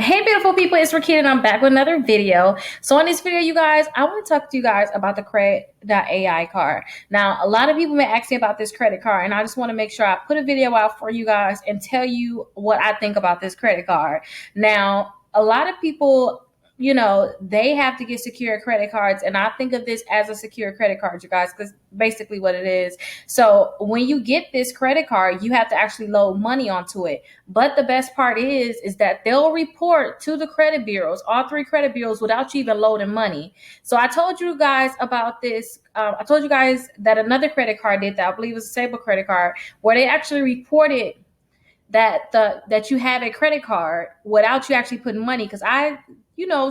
Hey, beautiful people, it's Rakita and I'm back with another video. So in this video, you guys, I want to talk to you guys about the Credit.ai card. Now, a lot of people may ask me about this credit card, and I just want to make sure I put a video out for you guys and tell you what I think about this credit card. Now, a lot of people, they have to get secure credit cards, and I think of this as a secure credit card, you guys, because basically what it is. So when you get this credit card, you have to actually load money onto it. But the best part is that they'll report to the credit bureaus, all three credit bureaus, without you even loading money. So I told you guys about this. I told you guys that another credit card did that. I believe it was a Sable credit card, where they actually reported that you have a credit card without you actually putting money. Because I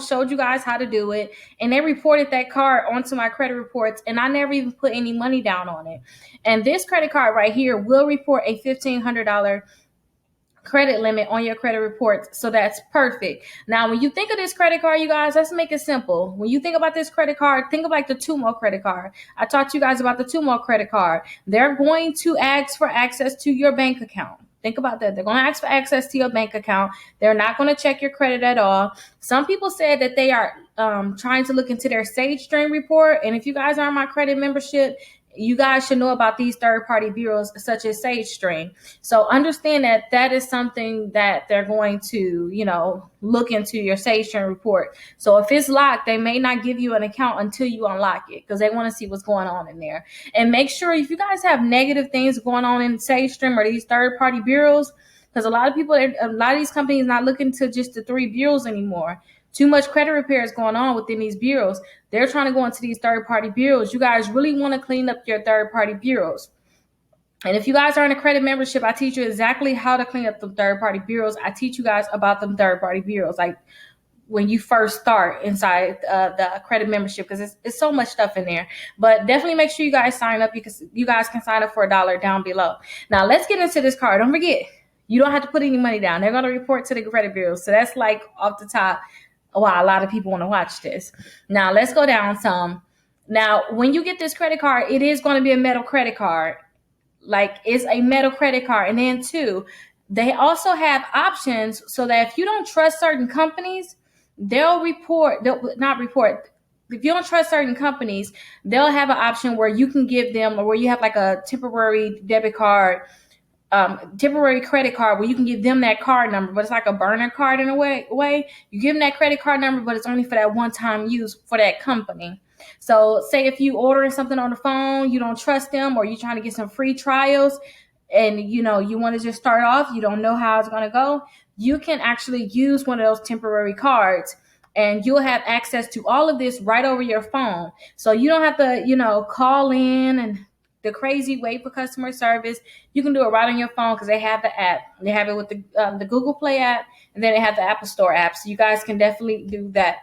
showed you guys how to do it, and they reported that card onto my credit reports, and I never even put any money down on it. And this credit card right here will report a $1,500 credit limit on your credit reports. So that's perfect. Now, when you think of this credit card, you guys, let's make it simple. When you think about this credit card, think of like the Tumo credit card. I talked to you guys about the Tumo credit card. They're going to ask for access to your bank account. Think about that. They're going to ask for access to your bank account. They're not going to check your credit at all. Some people said that they are trying to look into their SageStream report. And if you guys are on my credit membership, you guys should know about these third-party bureaus such as SageStream. So understand that that is something that they're going to, look into your SageStream report. So if it's locked, they may not give you an account until you unlock it, because they want to see what's going on in there. And make sure, if you guys have negative things going on in SageStream or these third-party bureaus, because a lot of these companies not looking to just the three bureaus anymore. Too much credit repair is going on within these bureaus. They're trying to go into these third-party bureaus. You guys really want to clean up your third-party bureaus. And if you guys are in a credit membership, I teach you exactly how to clean up the third-party bureaus. I teach you guys about them third-party bureaus, like when you first start inside the credit membership, because it's so much stuff in there. But definitely make sure you guys sign up, because you guys can sign up for $1 down below. Now, let's get into this card. Don't forget, you don't have to put any money down. They're going to report to the credit bureaus. So that's like off the top why a lot of people want to watch this. Now, let's go down some. Now, when you get this credit card, it is going to be a metal credit card. Like, it's a metal credit card. And then, too, they also have options so that if you don't trust certain companies, they'll not report. If you don't trust certain companies, they'll have an option where you can give them, or where you have like a temporary debit card, temporary credit card, where you can give them that card number, but it's like a burner card in a way. You give them that credit card number, but it's only for that one-time use for that company. So say if you ordering something on the phone, you don't trust them, or you're trying to get some free trials, and you want to just start off, you don't know how it's going to go, you can actually use one of those temporary cards, and you'll have access to all of this right over your phone. So you don't have to, call in and the crazy wait for customer service. You can do it right on your phone, because they have the app. They have it with the Google Play app, and then they have the Apple Store app. So you guys can definitely do that.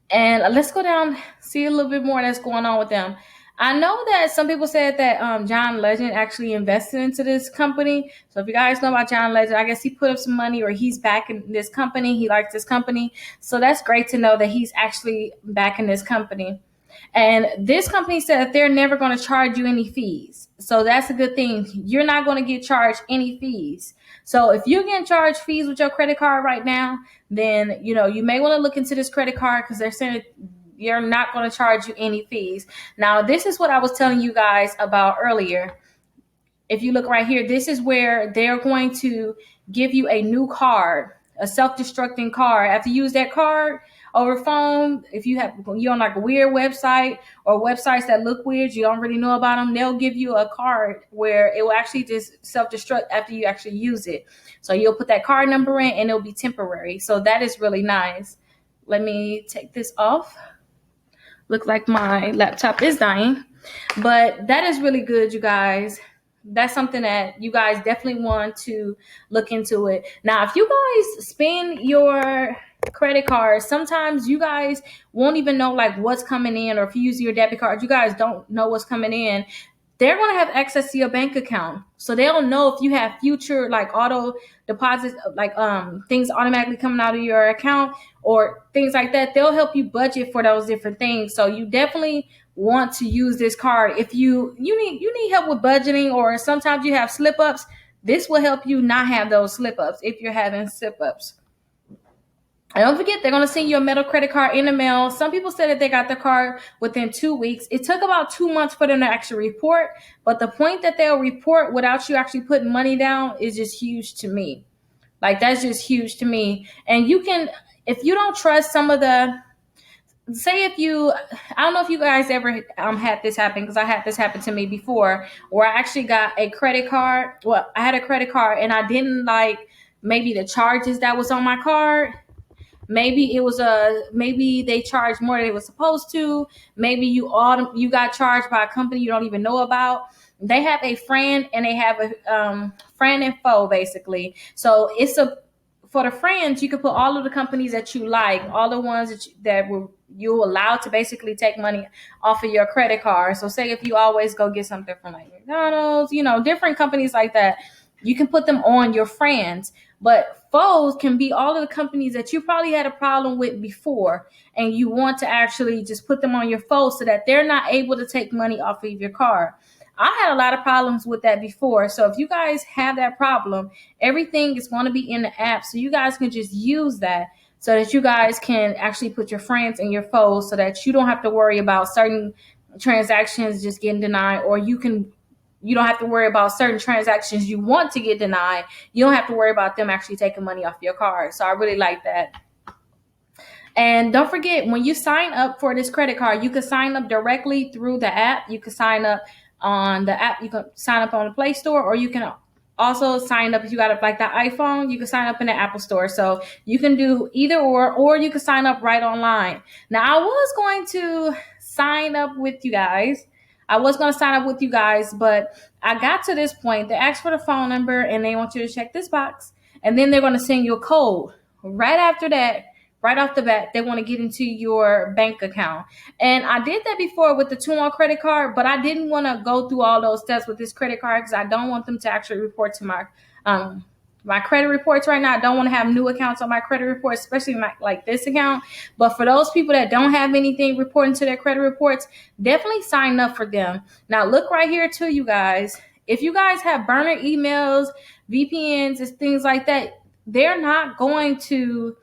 And let's go down, see a little bit more that's going on with them. I know that some people said that John Legend actually invested into this company. So if you guys know about John Legend, I guess he put up some money, or he's back in this company. He likes this company. So that's great to know that he's actually back in this company. And this company said that they're never going to charge you any fees. So that's a good thing. You're not going to get charged any fees. So if you're getting charged fees with your credit card right now, then, you may want to look into this credit card, because they're saying you're not going to charge you any fees. Now, this is what I was telling you guys about earlier. If you look right here, this is where they're going to give you a new card, a self-destructing card. After you use that card over phone, if you're on like a weird website, or websites that look weird, you don't really know about them, they'll give you a card where it will actually just self-destruct after you actually use it. So you'll put that card number in, and it'll be temporary. So that is really nice. Let me take this off. Look like my laptop is dying, but that is really good, you guys. That's something that you guys definitely want to look into it. Now, if you guys spend your credit cards, sometimes you guys won't even know like what's coming in, or if you use your debit card, you guys don't know what's coming in. They're going to have access to your bank account, so they'll know if you have future like auto deposits, like things automatically coming out of your account or things like that. They'll help you budget for those different things. So you definitely want to use this card. If you need help with budgeting, or sometimes you have slip ups, this will help you not have those slip ups if you're having slip ups. And don't forget, they're going to send you a metal credit card in the mail. Some people said that they got the card within 2 weeks. It took about 2 months for them to actually report. But the point that they'll report without you actually putting money down is just huge to me. Like, that's just huge to me. And you can, if you don't trust some of the, say if you, I don't know if you guys ever had this happen, because I had this happen to me before, where I actually got a credit card. Well, I had a credit card and I didn't like maybe the charges that was on my card. Maybe it was maybe they charged more than they were supposed to. Maybe you got charged by a company you don't even know about. They have a friend and they have a friend and foe, basically. So it's a, for the friends, you can put all of the companies that you like, all the ones that were you allowed to basically take money off of your credit card. So say if you always go get something from like McDonald's, different companies like that, you can put them on your friends. But foes can be all of the companies that you probably had a problem with before, and you want to actually just put them on your foes so that they're not able to take money off of your card. I had a lot of problems with that before. So if you guys have that problem, everything is going to be in the app. So you guys can just use that so that you guys can actually put your friends and your foes so that you don't have to worry about certain transactions just getting denied, or you don't have to worry about certain transactions you want to get denied. You don't have to worry about them actually taking money off your card. So I really like that. And don't forget, when you sign up for this credit card, you can sign up directly through the app. You can sign up on the app. You can sign up on the Play Store, or you can also sign up if you got like the iPhone. You can sign up in the Apple Store. So you can do either or you can sign up right online. Now, I was going to sign up with you guys. But I got to this point. They asked for the phone number and they want you to check this box. And then they're going to send you a code. Right after that, right off the bat, they want to get into your bank account. And I did that before with the 2-on credit card, but I didn't want to go through all those steps with this credit card because I don't want them to actually report to my credit reports right now. I don't want to have new accounts on my credit report, especially like this account. But for those people that don't have anything reporting to their credit reports, definitely sign up for them. Now, look right here too, you guys. If you guys have burner emails, VPNs, and things like that, they're not going to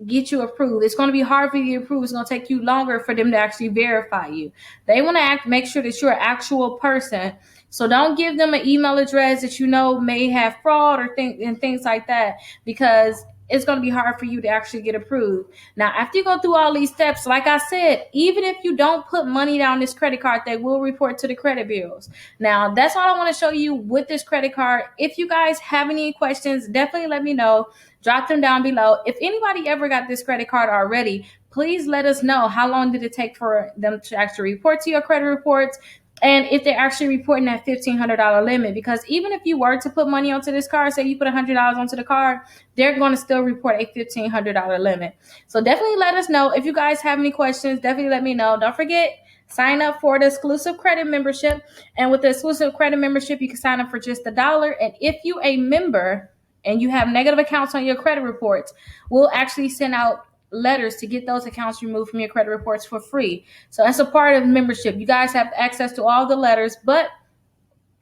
get you approved. It's going to be hard for you to get approved. It's going to take you longer for them to actually verify you. They want to make sure that you're an actual person. So don't give them an email address that you know may have fraud or things like that, because it's going to be hard for you to actually get approved. Now, after you go through all these steps, like I said, even if you don't put money down this credit card, they will report to the credit bureaus. Now, that's all I want to show you with this credit card. If you guys have any questions, definitely let me know. Drop them down below. If anybody ever got this credit card already, please let us know how long did it take for them to actually report to your credit reports, and if they're actually reporting that $1,500 limit. Because even if you were to put money onto this card, say you put $100 onto the card, they're going to still report a $1,500 limit. So definitely let us know. If you guys have any questions, definitely let me know. Don't forget, sign up for the exclusive credit membership. And with the exclusive credit membership, you can sign up for just $1. And if you a member and you have negative accounts on your credit reports, we'll actually send out letters to get those accounts removed from your credit reports for free. So that's a part of membership. You guys have access to all the letters, but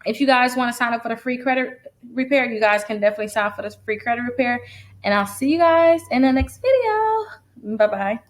if you guys want to sign up for the free credit repair, you guys can definitely sign up for the free credit repair. And I'll see you guys in the next video. Bye-bye.